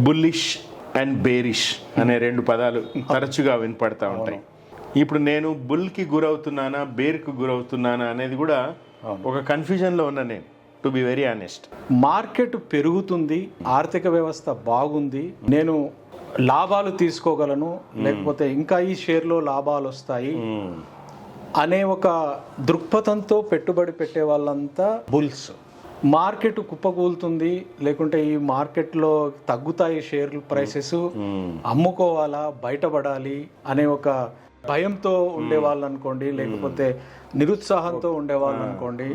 Bullish and bearish అనే రెండు పదాలు తరచుగా వినపడతా ఉంటాయి. ఇప్పుడు నేను బుల్కి గురవుతున్నానా బేర్కి గురవుతున్నానా అనేది కూడా ఒక కన్ఫ్యూజన్లో ఉన్నా నేను, to be very honest. Market పెరుగుతుంది, ఆర్థిక వ్యవస్థ బాగుంది, నేను లాభాలు తీసుకోగలను, లేకపోతే ఇంకా ఈ షేర్లో లాభాలు వస్తాయి అనే ఒక దృక్పథంతో పెట్టుబడి పెట్టే వాళ్ళంతా బుల్స్. మార్కెట్ కుప్పకూలుతుంది, లేకుంటే ఈ మార్కెట్లో తగ్గుతాయి షేర్లు ప్రైసెస్, అమ్ముకోవాలా బయటపడాలి అనే ఒక భయంతో ఉండేవాళ్ళు అనుకోండి, లేకపోతే నిరుత్సాహంతో ఉండేవాళ్ళు అనుకోండి,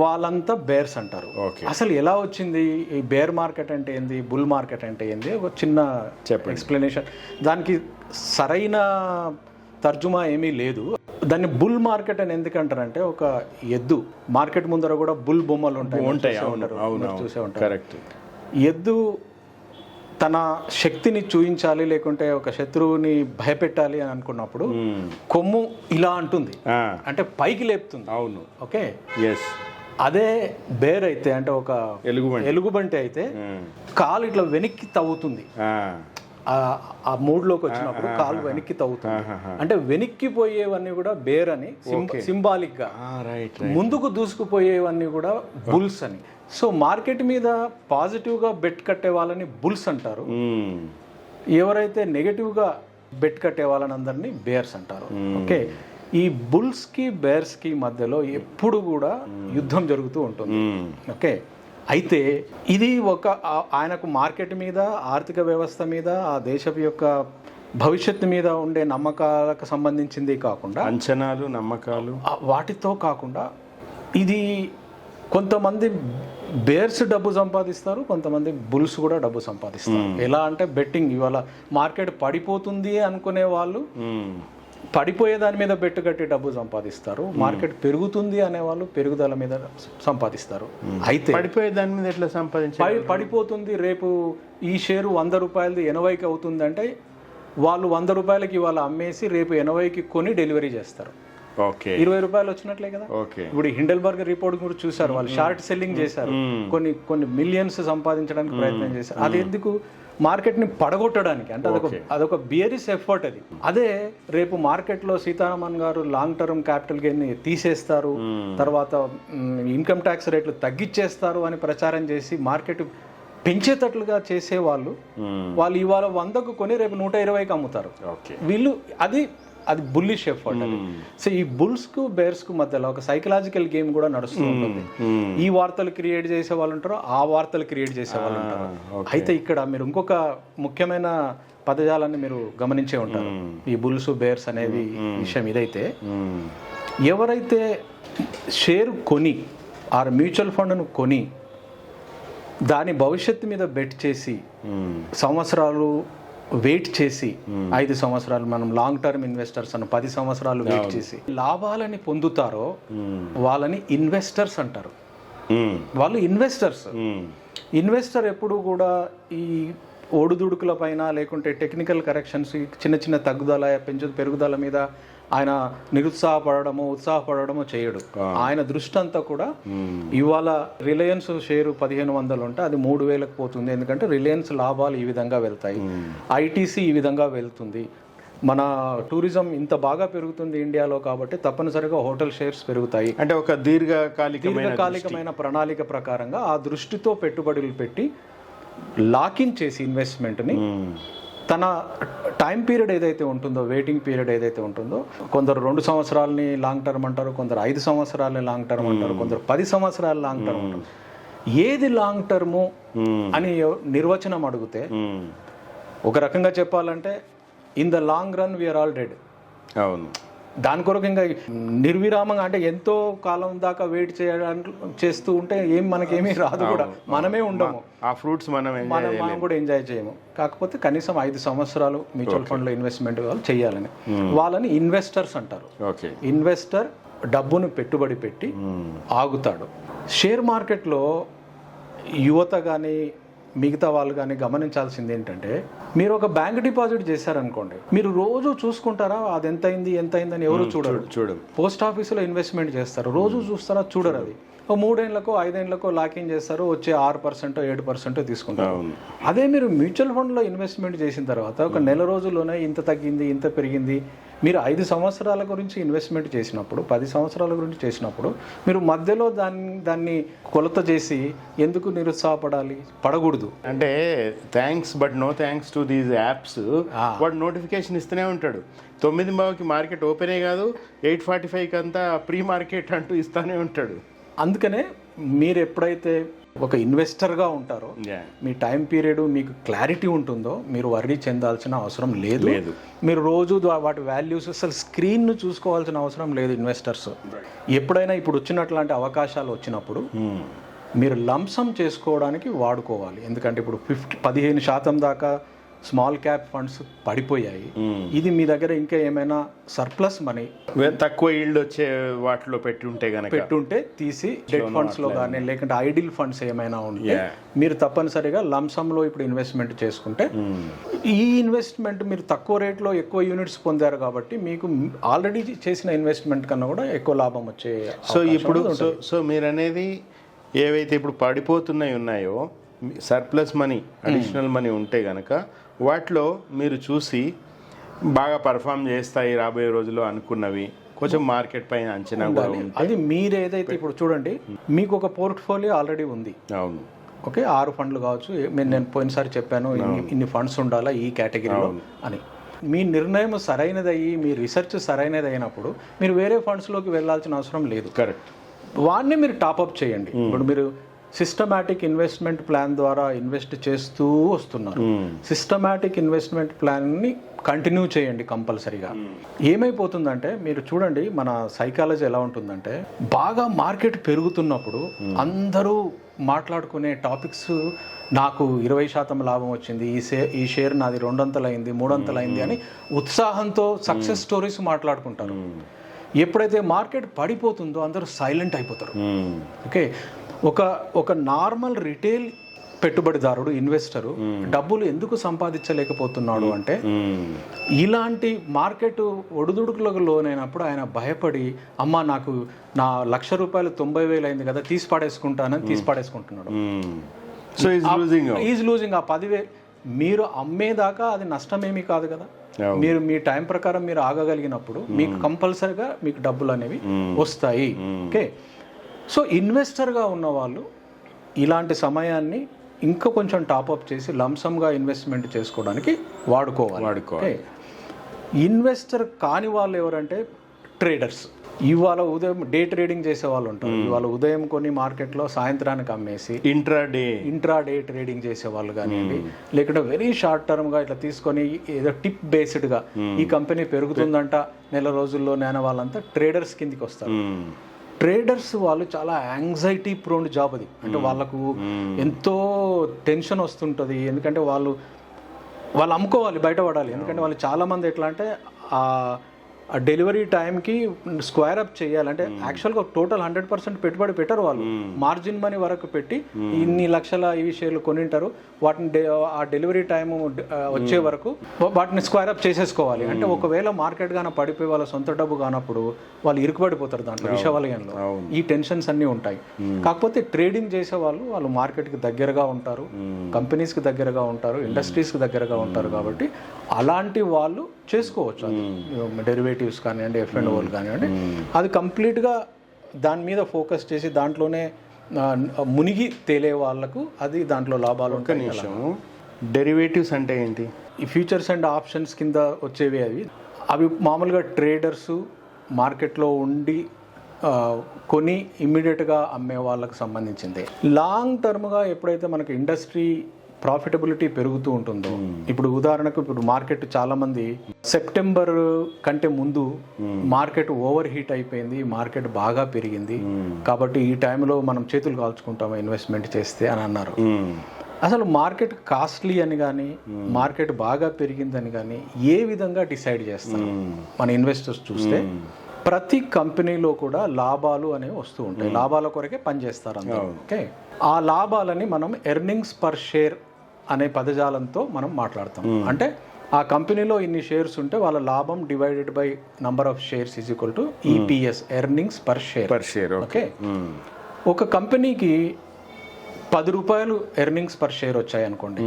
వాళ్ళంతా బేర్స్ అంటారు. అసలు ఎలా వచ్చింది ఈ బేర్ మార్కెట్ అంటే ఏంది, బుల్ మార్కెట్ అంటే ఏంది, ఒక చిన్న ఎక్స్ప్లెనేషన్. దానికి సరైన తర్జుమా ఏమీ లేదు. దాన్ని బుల్ మార్కెట్ అని ఎందుకంటారంటే, ఒక ఎద్దు మార్కెట్ ముందర కూడా బుల్ బొమ్మలు ఉంటాయి, చూసే ఉంటారు. కరెక్ట్. ఎద్దు తన శక్తిని చూపించాలి, లేకుంటే ఒక శత్రువుని భయపెట్టాలి అని అనుకున్నప్పుడు కొమ్ము ఇలా అంటుంది, అంటే పైకి లేపుతుంది. అవును, ఓకే. ఎస్. అదే బేర్ అయితే, అంటే ఒక ఎలుగుబంటి అయితే కాలు ఇట్లా వెనక్కి తవ్వుతుంది. ఆ మూడ్లోకి వచ్చినప్పుడు కాలు వెనక్కి తవ్వుతుంది, అంటే వెనక్కి పోయేవన్నీ కూడా బేర్ అని సింబాలిక్ గా, ముందుకు దూసుకుపోయేవన్నీ కూడా బుల్స్ అని. సో మార్కెట్ మీద పాజిటివ్ గా బెట్ కట్టే వాళ్ళని బుల్స్ అంటారు, ఎవరైతే నెగటివ్ గా బెట్ కట్టే వాళ్ళని అందరినీ బేర్స్ అంటారు. ఓకే. ఈ బుల్స్ కి బేర్స్ కి మధ్యలో ఎప్పుడు కూడా యుద్ధం జరుగుతూ ఉంటుంది. ఓకే. అయితే ఇది ఒక ఆయనకు మార్కెట్ మీద, ఆర్థిక వ్యవస్థ మీద, ఆ దేశం యొక్క భవిష్యత్తు మీద ఉండే నమ్మకాలకు సంబంధించింది కాకుండా, అంచనాలు, నమ్మకాలు, వాటితో కాకుండా, ఇది కొంతమంది బేర్స్ డబ్బు సంపాదిస్తారు, కొంతమంది బుల్స్ కూడా డబ్బు సంపాదిస్తారు. ఎలా అంటే బెట్టింగ్, ఇవాళ మార్కెట్ పడిపోతుంది అనుకునే వాళ్ళు పడిపోయే దాని మీద బెట్టు కట్టి డబ్బు సంపాదిస్తారు, మార్కెట్ పెరుగుతుంది అనేవాళ్ళు పెరుగుదల మీద సంపాదిస్తారు. అయితే పడిపోయే దాని మీద ఎట్లా సంపాదించాలి? పడిపోతుంది, రేపు ఈ షేరు 100 రూపాయలది 80కి అవుతుంది అంటే వాళ్ళు 100 రూపాయలకి ఇవాళ అమ్మేసి రేపు 80కి కొని డెలివరీ చేస్తారు. 20 రూపాయలు వచ్చినట్లే కదా. ఇప్పుడు హిండెల్బర్గ్ రిపోర్ట్ కూడా చూసారు, వాళ్ళు షార్ట్ సెల్లింగ్ చేశారు, కొన్ని మిలియన్స్ సంపాదించడానికి ప్రయత్నం చేశారు. అది ఎందుకు? మార్కెట్ ని పడగొట్టడానికి. అంటే అదొక బియరిస్ ఎఫర్ట్ అది. అదే రేపు మార్కెట్ లో సీతారామన్ గారు లాంగ్ టర్మ్ క్యాపిటల్ గెయిన్ ని తీసేస్తారు, తర్వాత ఇన్కమ్ ట్యాక్స్ రేట్లు తగ్గించేస్తారు అని ప్రచారం చేసి మార్కెట్ పెంచేటట్లుగా చేసే వాళ్ళు ఇవాళ 100కు కొని రేపు 120కి అమ్ముతారు. వీళ్ళు అది బుల్లిష్ ఎఫర్ట్ అది. సో ఈ బుల్స్ కు బేర్స్ కు మధ్యలో ఒక సైకలాజికల్ గేమ్ కూడా నడుస్తూ ఉంటుంది. ఈ వార్తలు క్రియేట్ చేసే వాళ్ళు ఉంటారు, ఆ వార్తలు క్రియేట్ చేసే వాళ్ళు ఉంటారు. అయితే ఇక్కడ మీరు ఇంకొక ముఖ్యమైన పదజాలాన్ని మీరు గమనించే ఉంటారు, ఈ బుల్స్ బేర్స్ అనేది విషయం ఇదైతే, ఎవరైతే షేర్ కొని ఆ మ్యూచువల్ ఫండ్ను కొని దాని భవిష్యత్తు మీద బెట్ చేసి సంవత్సరాలు వెయిట్ చేసి, 5 సంవత్సరాలు, మనం లాంగ్ టర్మ్ ఇన్వెస్టర్స్ అని 10 సంవత్సరాలు వెయిట్ చేసి లాభాలని పొందుతారో వాళ్ళని ఇన్వెస్టర్స్ అంటారు. వాళ్ళు ఇన్వెస్టర్ ఎప్పుడు కూడా ఈ ఒడుదుడుకుల పైన, లేకుంటే టెక్నికల్ కరెక్షన్స్, చిన్న చిన్న తగ్గుదల పెరుగుదల మీద ఆయన నిరుత్సాహపడము ఉత్సాహపడము చేయడు. ఆయన దృష్టి అంతా కూడా ఇవాళ రిలయన్స్ షేరు 1500 ఉంటే అది 3000కి పోతుంది, ఎందుకంటే రిలయన్స్ లాభాలు ఈ విధంగా వెళ్తాయి, ఐటీసీ ఈ విధంగా వెళ్తుంది, మన టూరిజం ఇంత బాగా పెరుగుతుంది ఇండియాలో కాబట్టి తప్పనిసరిగా హోటల్ షేర్స్ పెరుగుతాయి. అంటే ఒక దీర్ఘకాలికమైన ప్రణాళిక ప్రకారంగా ఆ దృష్టితో పెట్టుబడులు పెట్టి లాకిన్ చేసి ఇన్వెస్ట్మెంట్ని తన టైం పీరియడ్ ఏదైతే ఉంటుందో, వెయిటింగ్ పీరియడ్ ఏదైతే ఉంటుందో, కొందరు 2 సంవత్సరాలని లాంగ్ టర్మ్ అంటారు, కొందరు 5 సంవత్సరాలని లాంగ్ టర్మ్ అంటారు, కొందరు 10 సంవత్సరాలు లాంగ్ టర్మ్ అంటారు. ఏది లాంగ్ టర్ము అని నిర్వచనం అడిగితే ఒక రకంగా చెప్పాలంటే, in the long run we are all dead. అవును. దాని కొరకు ఇంకా నిర్విరామంగా, అంటే ఎంతో కాలం దాకా వెయిట్ చేస్తూ ఉంటే మనకేమీ రాదు కూడా, మనమే ఉండము, ఆ ఫ్రూట్స్ మనం కూడా ఎంజాయ్ చేయము. కాకపోతే కనీసం 5 సంవత్సరాలు మ్యూచువల్ ఫండ్లో ఇన్వెస్ట్మెంట్ వాళ్ళు చేయాలని, వాళ్ళని ఇన్వెస్టర్స్ అంటారు. ఇన్వెస్టర్ డబ్బును పెట్టుబడి పెట్టి ఆగుతాడు. షేర్ మార్కెట్లో యువత కానీ మిగతా వాళ్ళు కానీ గమనించాల్సింది ఏంటంటే, మీరు ఒక బ్యాంక్ డిపాజిట్ చేశారనుకోండి, మీరు రోజు చూసుకుంటారా అది ఎంత అయిందని ఎవరు చూడరు. పోస్ట్ ఆఫీసులో ఇన్వెస్ట్మెంట్ చేస్తారు, రోజు చూస్తారా, చూడరు. అది ఒక 3 ఏళ్లకో 5 ఏళ్లకో లాకింగ్ చేస్తారు, వచ్చే 6% 7% తీసుకుంటారు. అదే మీరు మ్యూచువల్ ఫండ్లో ఇన్వెస్ట్మెంట్ చేసిన తర్వాత ఒక నెల రోజుల్లోనే ఇంత తగ్గింది, ఇంత పెరిగింది. మీరు 5 సంవత్సరాల గురించి ఇన్వెస్ట్మెంట్ చేసినప్పుడు, 10 సంవత్సరాల గురించి చేసినప్పుడు మీరు మధ్యలో దాన్ని కొలత చేసి ఎందుకు నిరుత్సాహపడాలి? పడకూడదు. అంటే thanks but no thanks to these apps. వాడు నోటిఫికేషన్ ఇస్తూనే ఉంటాడు. 9:00కి మార్కెట్ ఓపెనే కాదు, 8:45కి అంతా ప్రీ మార్కెట్ అంటూ ఇస్తూనే ఉంటాడు. అందుకనే మీరు ఎప్పుడైతే ఒక ఇన్వెస్టర్గా ఉంటారో, మీ టైం పీరియడ్ మీకు క్లారిటీ ఉంటుందో, మీరు వర్రీ చెందాల్సిన అవసరం లేదు. మీరు రోజు వాటి వాల్యూస్ అసలు స్క్రీన్ను చూసుకోవాల్సిన అవసరం లేదు. ఇన్వెస్టర్స్ ఎప్పుడైనా ఇప్పుడు వచ్చినట్లాంటి అవకాశాలు వచ్చినప్పుడు మీరు లంసమ్ చేసుకోవడానికి వాడుకోవాలి. ఎందుకంటే ఇప్పుడు 15% దాకా స్మాల్ క్యాప్ ఫండ్స్ పడిపోయాయి. ఇది మీ దగ్గర ఇంకా ఏమైనా సర్ప్లస్ మనీ తక్కువ ఈల్డ్ వచ్చే వాటిలో పెట్టుంటే తీసి డెట్ ఫండ్స్ లో కానీ లేకుంటే ఐడిల్ ఫండ్స్ ఏమైనా ఉంటే మీరు తప్పనిసరిగా లంసమ్ లో ఇప్పుడు ఇన్వెస్ట్మెంట్ చేసుకుంటే, ఈ ఇన్వెస్ట్మెంట్ మీరు తక్కువ రేట్లో ఎక్కువ యూనిట్స్ పొందారు కాబట్టి మీకు ఆల్రెడీ చేసిన ఇన్వెస్ట్మెంట్ కన్నా కూడా ఎక్కువ లాభం వచ్చే. సో ఇప్పుడు సో మీరు అనేది ఏవైతే ఇప్పుడు ఉన్నాయో సర్ప్లస్ మనీ, అడిషనల్ మనీ ఉంటే కనుక వాటిలో మీరు చూసి బాగా పర్ఫామ్ చేస్తాయి రాబోయే రోజుల్లో అనుకున్నవి, కొంచెం మార్కెట్ పైన అంచనా కూడా ఉంది. అది మీరు ఏదైతే ఇప్పుడు చూడండి, మీకు ఒక పోర్ట్ఫోలియో ఆల్రెడీ ఉంది. అవును, ఓకే, 6 ఫండ్లు కావచ్చు. నేను పోయినసారి చెప్పాను ఇన్ని ఫండ్స్ ఉండాలా ఈ కేటగిరీలో అని. మీ నిర్ణయం సరైనదయ్యి, మీ రీసెర్చ్ సరైనది అయినప్పుడు మీరు వేరే ఫండ్స్లోకి వెళ్ళాల్సిన అవసరం లేదు. కరెక్ట్. వాడిని మీరు టాప్అప్ చేయండి. ఇప్పుడు మీరు సిస్టమాటిక్ ఇన్వెస్ట్మెంట్ ప్లాన్ ద్వారా ఇన్వెస్ట్ చేస్తూ వస్తున్నారు. సిస్టమాటిక్ ఇన్వెస్ట్మెంట్ ప్లాన్ని కంటిన్యూ చేయండి కంపల్సరీగా. ఏమైపోతుందంటే మీరు చూడండి, మన సైకాలజీ ఎలా ఉంటుందంటే, బాగా మార్కెట్ పెరుగుతున్నప్పుడు అందరూ మాట్లాడుకునే టాపిక్స్, నాకు 20% లాభం వచ్చింది, ఈ షేర్ నాది 2 అయింది 3 అయింది అని ఉత్సాహంతో సక్సెస్ స్టోరీస్ మాట్లాడుకుంటారు. ఎప్పుడైతే మార్కెట్ పడిపోతుందో అందరూ సైలెంట్ అయిపోతారు. ఓకే, ఒక నార్మల్ రిటైల్ పెట్టుబడిదారుడు, ఇన్వెస్టరు డబ్బులు ఎందుకు సంపాదించలేకపోతున్నాడు అంటే, ఇలాంటి మార్కెట్ ఒడిదుడుకులకు లోనైనప్పుడు ఆయన భయపడి, అమ్మ నాకు నా ₹1,00,000 90,000 అయింది కదా, తీసి పాడేసుకుంటున్నాడు. So is losing. ఆ 10,000 మీరు అమ్మేదాకా అది నష్టమేమీ కాదు కదా. మీరు మీ టైం ప్రకారం మీరు ఆగగలిగినప్పుడు మీకు కంపల్సరిగా మీకు డబ్బులు అనేవి వస్తాయి. ఓకే, సో ఇన్వెస్టర్గా ఉన్న వాళ్ళు ఇలాంటి సమయాన్ని ఇంకా కొంచెం టాప్అప్ చేసి లంసమ్గా ఇన్వెస్ట్మెంట్ చేసుకోవడానికి వాడుకోవాలి. ఇన్వెస్టర్ కాని వాళ్ళు ఎవరంటే ట్రేడర్స్. ఇవాళ ఉదయం డే ట్రేడింగ్ చేసే వాళ్ళు ఉంటారు. ఇవాళ ఉదయం కొన్ని మార్కెట్లో సాయంత్రానికి అమ్మేసి ఇంట్రాడే ట్రేడింగ్ చేసే వాళ్ళు కానివ్వండి, లేకుంటే వెరీ షార్ట్ టర్మ్గా ఇట్లా తీసుకొని ఏదో టిప్ బేస్డ్గా ఈ కంపెనీ పెరుగుతుందంట నెల రోజుల్లోనే అనే వాళ్ళంతా ట్రేడర్స్ కిందికి వస్తారు. ట్రేడర్స్ వాళ్ళు చాలా యాంగ్జైటీ ప్రోన్ జాబ్ అది. అంటే వాళ్ళకు ఎంతో టెన్షన్ వస్తుంటుంది. ఎందుకంటే వాళ్ళు అమ్ముకోవాలి, బయటపడాలి. ఎందుకంటే వాళ్ళు చాలామంది ఎట్లా అంటే ఆ డెలివరీ టైంకి స్క్వేర్ అప్ చేయాలంటే యాక్చువల్గా టోటల్ 100% పెట్టుబడి పెట్టరు వాళ్ళు. మార్జిన్ మనీ వరకు పెట్టి ఇన్ని లక్షల ఇవి షేర్లు కొనింటారు. వాటిని ఆ డెలివరీ టైం వచ్చే వరకు వాటిని స్క్వేర్ అప్ చేసేసుకోవాలి. అంటే ఒకవేళ మార్కెట్ గాన పడిపోయి వాళ్ళ సొంత డబ్బు కానప్పుడు వాళ్ళు ఇరుకుపడిపోతారు దాంట్లో, విషవలయంలో. ఈ టెన్షన్స్ అన్నీ ఉంటాయి. కాకపోతే ట్రేడింగ్ చేసే వాళ్ళు మార్కెట్కి దగ్గరగా ఉంటారు, కంపెనీస్కి దగ్గరగా ఉంటారు, ఇండస్ట్రీస్కి దగ్గరగా ఉంటారు. కాబట్టి అలాంటి వాళ్ళు చేసుకోవచ్చు. అది డెరివేటివ్స్ కానివ్వండి, F&Oలు కానివ్వండి, అది కంప్లీట్గా దాని మీద ఫోకస్ చేసి దాంట్లోనే మునిగి తేలే వాళ్ళకు అది దాంట్లో లాభాలు ఉంటాయి. డెరివేటివ్స్ అంటే ఏంటి? ఈ ఫ్యూచర్స్ అండ్ ఆప్షన్స్ కింద వచ్చేవి అవి మామూలుగా ట్రేడర్స్ మార్కెట్లో ఉండి కొని ఇమ్మీడియట్గా అమ్మే వాళ్ళకు సంబంధించింది. లాంగ్ టర్మ్గా ఎప్పుడైతే మనకి ఇండస్ట్రీ ప్రాఫిటబిలిటీ పెరుగుతూ ఉంటుందో, ఇప్పుడు ఉదాహరణకు ఇప్పుడు మార్కెట్ చాలా మంది సెప్టెంబర్ కంటే ముందు మార్కెట్ ఓవర్ హీట్ అయిపోయింది, మార్కెట్ బాగా పెరిగింది కాబట్టి ఈ టైంలో మనం చేతులు కాల్చుకుంటాము ఇన్వెస్ట్మెంట్ చేస్తే అని అన్నారు. అసలు మార్కెట్ కాస్ట్లీ అని కానీ మార్కెట్ బాగా పెరిగిందని కానీ ఏ విధంగా డిసైడ్ చేస్తారు మన ఇన్వెస్టర్స్ చూస్తే, ప్రతి కంపెనీలో కూడా లాభాలు అనేవి వస్తూ ఉంటాయి, లాభాల కొరకే పనిచేస్తారు అందరూ. ఓకే, ఆ లాభాలని మనం ఎర్నింగ్స్ పర్ షేర్ అనే పదజాలంతో మనం మాట్లాడతాం. అంటే ఆ కంపెనీలో ఇన్ని షేర్స్ ఉంటే వాళ్ళ లాభం divided by number of shares is equal to EPS, earnings per share. Okay, ఒక కంపెనీకి 10 రూపాయలు ఎర్నింగ్స్ పర్ షేర్ వచ్చాయి అనుకోండి,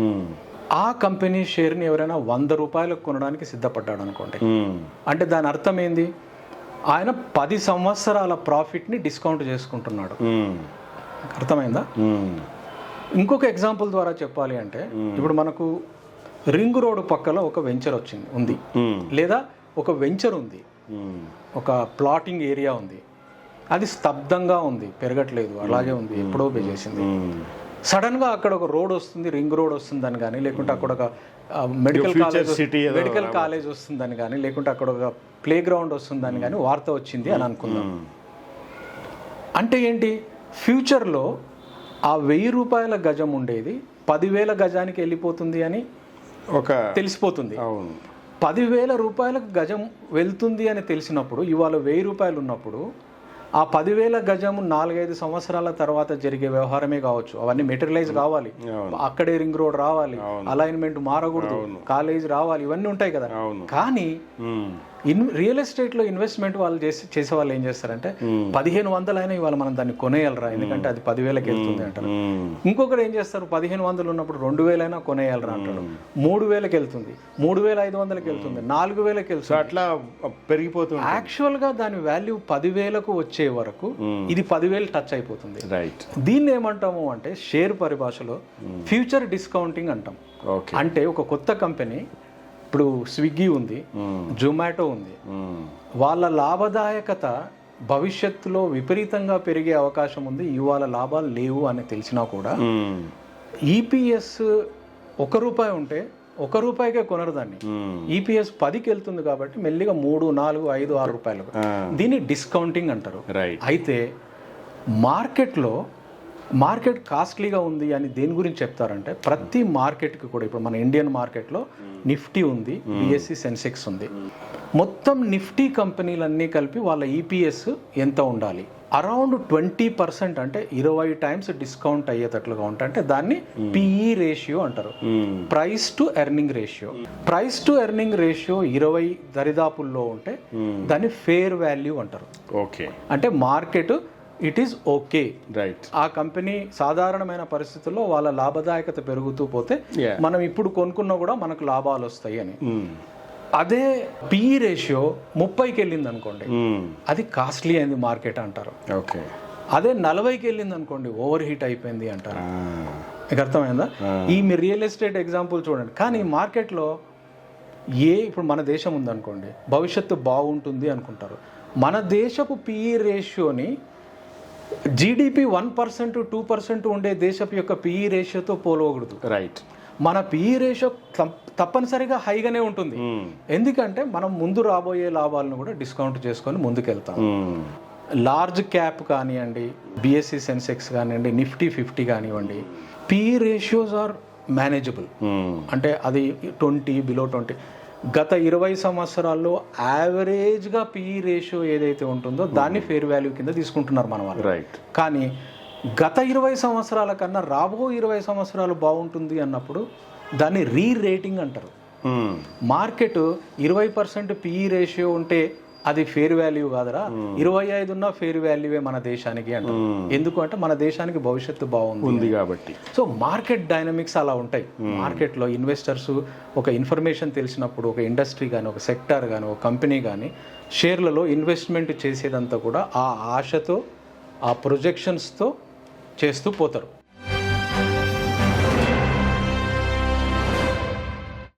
ఆ కంపెనీ షేర్ని ఎవరైనా 100 రూపాయలకు కొనడానికి సిద్ధపడ్డాడు అనుకోండి, అంటే దాని అర్థం ఏంది, ఆయన 10 సంవత్సరాల ప్రాఫిట్ని డిస్కౌంట్ చేసుకుంటున్నాడు. అర్థమైందా? ఇంకొక ఎగ్జాంపుల్ ద్వారా చెప్పాలి అంటే, ఇప్పుడు మనకు రింగ్ రోడ్ పక్కల ఒక వెంచర్ ఉంది, లేదా ఒక వెంచర్ ఉంది, ఒక ప్లాటింగ్ ఏరియా ఉంది, అది స్తబ్దంగా ఉంది, పెరగట్లేదు, అలాగే ఉంది, ఎప్పుడో పే చేసింది. సడన్గా అక్కడ ఒక రోడ్ వస్తుంది, రింగ్ రోడ్ వస్తుందని కానీ, లేకుంటే అక్కడ ఒక మెడికల్ కాలేజ్ వస్తుందని కానీ, లేకుంటే అక్కడ ఒక ప్లే గ్రౌండ్ వస్తుందని కానీ వార్త వచ్చింది అని అనుకుందాం. అంటే ఏంటి, ఫ్యూచర్లో ఆ 1000 రూపాయల గజం ఉండేది 10,000 గజానికి వెళ్ళిపోతుంది అని ఒక తెలిసిపోతుంది. 10,000 రూపాయలకు గజం వెళ్తుంది అని తెలిసినప్పుడు, ఇవాళ 1000 రూపాయలు ఉన్నప్పుడు ఆ 10,000 గజము 4-5 సంవత్సరాల తర్వాత జరిగే వ్యవహారమే కావచ్చు, అవన్నీ మెటీరియలైజ్ కావాలి, అక్కడే రింగ్ రోడ్ రావాలి, అలైన్మెంట్ మారకూడదు, కాలేజ్ రావాలి, ఇవన్నీ ఉంటాయి కదా. కానీ రియల్ ఎస్టేట్ లో ఇన్వెస్ట్మెంట్ వాళ్ళు చేసే వాళ్ళు ఏం చేస్తారంటే, 1,500 అయినా ఇవాళ మనం దాన్ని కొనేయాలరా, ఎందుకంటే అది 10,000కి వెళ్తుంది అంటారు. ఇంకొకరు ఏం చేస్తారు, 1,500 ఉన్నప్పుడు 2,000 అయినా కొనేయాలరా అంటాడు, 3,000కి వెళ్తుంది, 3,500కి వెళ్తుంది, 4,000కి వెళ్తుంది, అట్లా పెరిగిపోతుంది. యాక్చువల్ గా దాని వాల్యూ 10,000కు వచ్చే వరకు ఇది 10,000 టచ్ అయిపోతుంది. దీన్ని ఏమంటాము అంటే, షేర్ పరిభాషలో ఫ్యూచర్ డిస్కౌంటింగ్ అంటాం. అంటే ఒక కొత్త కంపెనీ, ఇప్పుడు స్విగ్గీ ఉంది, జొమాటో ఉంది, వాళ్ళ లాభదాయకత భవిష్యత్తులో విపరీతంగా పెరిగే అవకాశం ఉంది, ఇవాళ లాభాలు లేవు అని తెలిసినా కూడా ఈపీఎస్ 1 రూపాయి ఉంటే 1 రూపాయికే కొనరు దాన్ని, ఈపీఎస్ 10కి వెళ్తుంది కాబట్టి మెల్లిగా 3, 4, 5, 6 రూపాయలు, దీన్ని డిస్కౌంటింగ్ అంటారు. అయితే మార్కెట్ కాస్ట్లీగా ఉంది అని దేని గురించి చెప్తారంటే, ప్రతి మార్కెట్కి కూడా, ఇప్పుడు మన ఇండియన్ మార్కెట్లో నిఫ్టీ ఉంది, బిఎస్సి సెన్సెక్స్ ఉంది, మొత్తం నిఫ్టీ కంపెనీలన్నీ కలిపి వాళ్ళ ఈపీఎస్ ఎంత ఉండాలి, అరౌండ్ 20%, అంటే 20 టైమ్స్ డిస్కౌంట్ అయ్యేటట్లుగా ఉంటాయి. అంటే దాన్ని పిఈ రేషియో అంటారు, price to earning ratio. Price to earning ratio 20 దరిదాపుల్లో ఉంటే దాన్ని ఫేర్ వాల్యూ అంటారు. ఓకే, అంటే market it is okay, right, ఆ కంపెనీ సాధారణమైన పరిస్థితుల్లో వాళ్ళ లాభదాయకత పెరుగుతూ పోతే మనం ఇప్పుడు కొనుక్కున్నా కూడా మనకు లాభాలు వస్తాయి అని. అదే పిఈ రేషియో 30కి వెళ్ళింది అనుకోండి, అది కాస్ట్లీ అయింది మార్కెట్ అంటారు. ఓకే, అదే 40కి వెళ్ళింది అనుకోండి, ఓవర్ హీట్ అయిపోయింది అంటారు. మీకు అర్థమైందా? ఈ మీరు రియల్ ఎస్టేట్ ఎగ్జాంపుల్ చూడండి. కానీ మార్కెట్లో ఇప్పుడు మన దేశం ఉందనుకోండి, భవిష్యత్తు బాగుంటుంది అనుకుంటారు. మన దేశపు పిఈ రేషియోని జీడిపి 1%, 2% ఉండే దేశపు యొక్క పిఈ రేషియోతో పోలవకూడదు. రైట్, మన పిఈ రేషియో తప్పనిసరిగా హైగానే ఉంటుంది, ఎందుకంటే మనం ముందు రాబోయే లాభాలను కూడా డిస్కౌంట్ చేసుకొని ముందుకెళ్తాం. లార్జ్ క్యాప్ కానివ్వండి, బిఎస్సి సెన్సెక్స్ కానివ్వండి, నిఫ్టీ 50 కానివ్వండి, పిఈ రేషియోస్ ఆర్ మేనేజబుల్. అంటే అది 20, బిలో 20. గత 20 సంవత్సరాల్లో యావరేజ్గా పిఈ రేషియో ఏదైతే ఉంటుందో దాన్ని ఫేర్ వాల్యూ కింద తీసుకుంటున్నారు మన వాళ్ళు. రైట్, కానీ గత 20 సంవత్సరాల కన్నా రాబో 20 సంవత్సరాలు బాగుంటుంది అన్నప్పుడు దాన్ని రీరేటింగ్ అంటారు. మార్కెట్ 20% పిఈ రేషియో ఉంటే అది ఫేర్ వాల్యూ కాదరా, 25 ఉన్న ఫేర్ వాల్యూవే మన దేశానికి అంటారు. ఎందుకు అంటే మన దేశానికి భవిష్యత్తు బాగుంది కాబట్టి. సో మార్కెట్ డైనమిక్స్ అలా ఉంటాయి. మార్కెట్లో ఇన్వెస్టర్స్ ఒక ఇన్ఫర్మేషన్ తెలిసినప్పుడు, ఒక ఇండస్ట్రీ కానీ, ఒక సెక్టార్ కానీ, ఒక కంపెనీ కానీ షేర్లలో ఇన్వెస్ట్మెంట్ చేసేదంతా కూడా ఆ ఆశతో, ఆ ప్రొజెక్షన్స్తో చేస్తూ పోతారు.